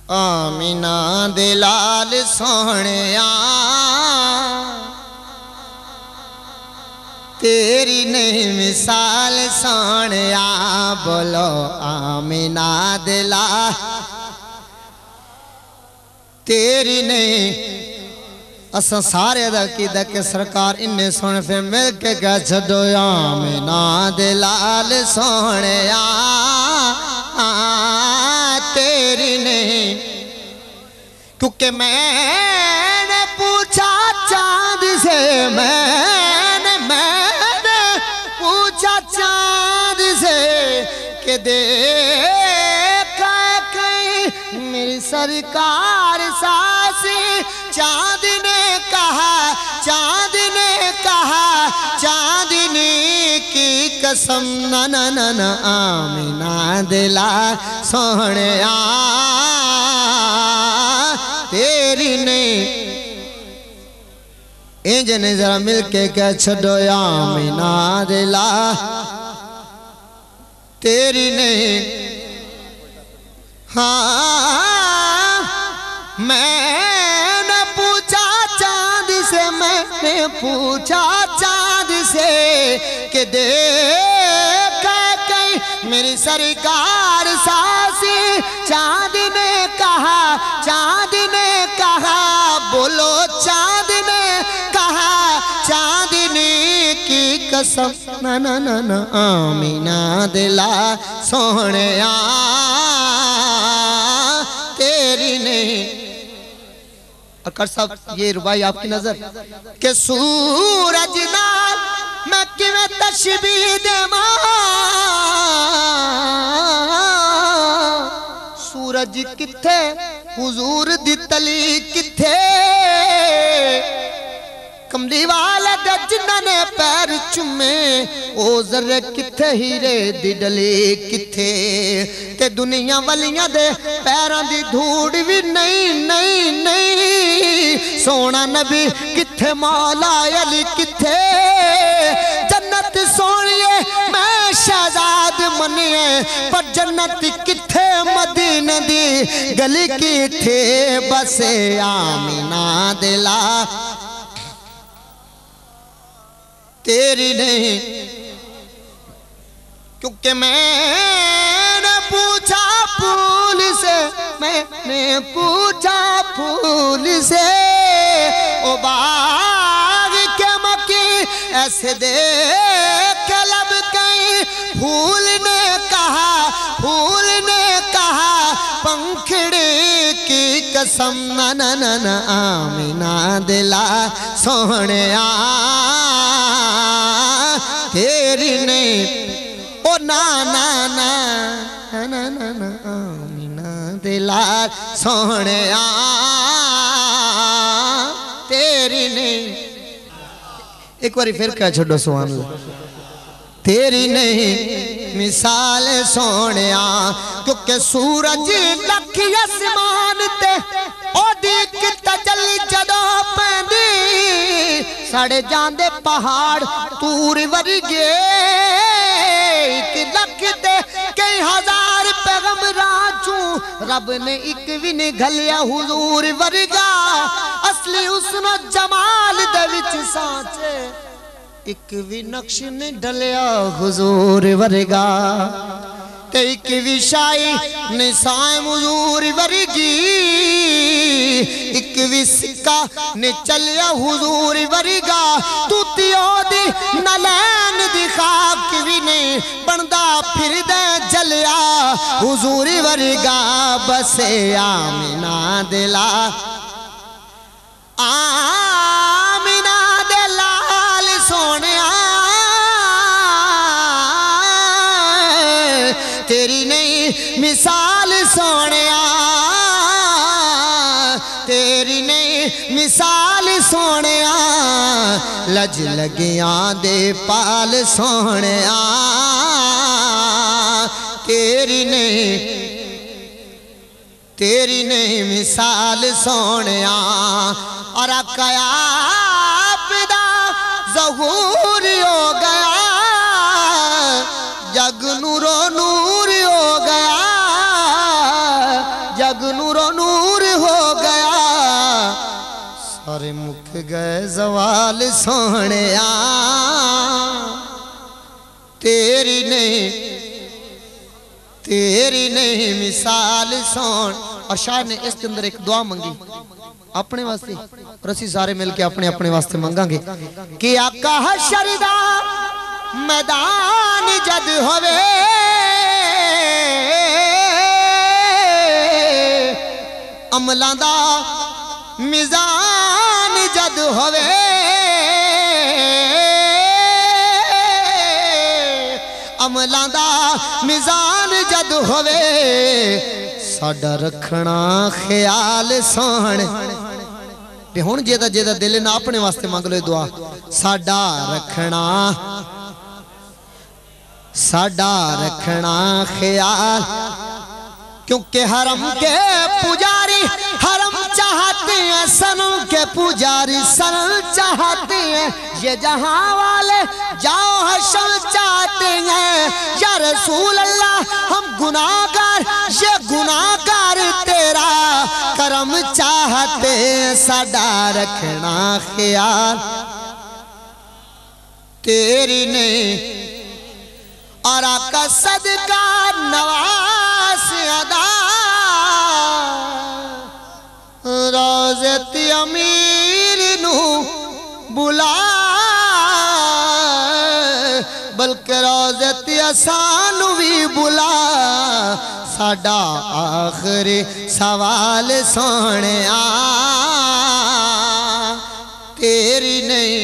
आमिना दे लाल सोहणिया तेरी नहीं मिसाल सोहणिया। बोलो आमिना दे लाल तेरी नहीं। असा सारे दा कीदा के सरकार इन्ने सोहने फिर मिल के कह छो आमिना दे लाल सोहणिया तेरी नहीं। क्योंकि मैंने पूछा चांद से, मैंने पूछा चांद से कि देखा कहीं मेरी सरकार सासी। चांद ने कहा, चांद ने कहा चांदनी की कसम न न न न आमिना दिला सोहणिया तेरी नहीं। इंजने जरा मिलके कह छो आमिना दिला तेरी नहीं। हाँ मैंने पूछा चांद से, मैंने पूछा चांद से कि देखा कहीं मेरी सरकार सासी। चांद ने कहा, चांद ने कहा बोलो चांद ने कहा चांदनी की कसम न न न न आमिना दिला सोहणिया तेरी नहीं। अकर साहब ये रुबाई आपकी नजर के सूरज नाल मैं किवें तशबीह देवां। सूरज किथे हुजूर दी तली किथे। कमली वाले दे जिन्हां ने पैर चुमे ओ जरे किथे हीरे दी डली किथे। ते दुनिया वालियां दे पैरां दी धूड़ भी नहीं नहीं नहीं। सोना नबी किथे मौला अली किथे। जन्नत सोनिए मैं शहजाद मनिए पर जन्नत किथे मदीने दी गली किथे। बसे आमिना दिला तेरी नहीं। क्योंकि मैंने पूछा फूल से, मैंने पूछा फूल से ओ बाग के मकी ऐसे देख लब कहीं। फूल ने कहा, फूल ने कहा पंखड़ी की कसम न न न न आमिना दिला सोहणिया तेरी नहीं। ओ ना ना ना ना ना ना आमिना दिला सोहणिया तेरी नहीं। एक बारी फिर कह छोड़ो सुभान अल्लाह तेरी नहीं मिसाल सोहणिया। क्योंकि सूरज लख आसमान ते ओदी तजल्ली जदों पैंदी सड़े जांदे पहाड़ तूर वर्गे। एक लख ते कई हजार पैगंबरां चों रब ने एक भी नहीं घलिया हुजूर वर्गा। असली हुस्न जमाल दे विच सांचे एक भी नक्श नहीं ढलिया हुजूर वर्गा। ते एक भी शाही निशान हुजूर वर्गी। एक भी सिक्का ने चलिया हुजूर वर्गा। तूतियों दी नलैन दी खाक भी नहीं बनदा फिरदा जलिया हुजूर वर्गा। बसे आमिना दिला आमिना दे लाल सोहणिया तेरी नहीं मिसाल सोहणिया तेरी नहीं मिसाल सोहणिया। लज लगिया दे पाल सोहणिया तेरी नहीं मिसाल सोहणिया। और कया पिदा ज़हूर हो गया जग नूरो नूर हो गया। जग नूरो नूर हो गया सारे मुख गए जवाल सोहणिया तेरी नहीं मिसाल सोन। और शायर ने इसके अंदर एक दुआ मंगी अपने वास्ते और असी सारे मिलके अपने अपने वास्ते मंगांगे कि आका हशर दा मैदान जद होवे अमलां दा मिजान जद होवे अमलां दा मिजान जद होवे साडा रखना ख्याल सोहण। ते हुण जेदा जेदा दिल ना अपने वास्ते मंग लो दुआ साडा रखना ख्याल क्योंकि हरम के पुजारी हरम चाहते हैं सनम के पुजारी सनम चाहते हैं ये जहां वाले जाओ हशर चाहते हैं या रसूल अल्लाह हम गुनाहगार ये गुनाहगार तेरा करम चाहते हैं साडा रखना ख्याल तेरी नहीं और आका सदका नवास अदा रोज़त अमीर नू बुला बल्कि रोज़त असानू भी बुला साडा आखिरी सवाल सोहणिया तेरी नहीं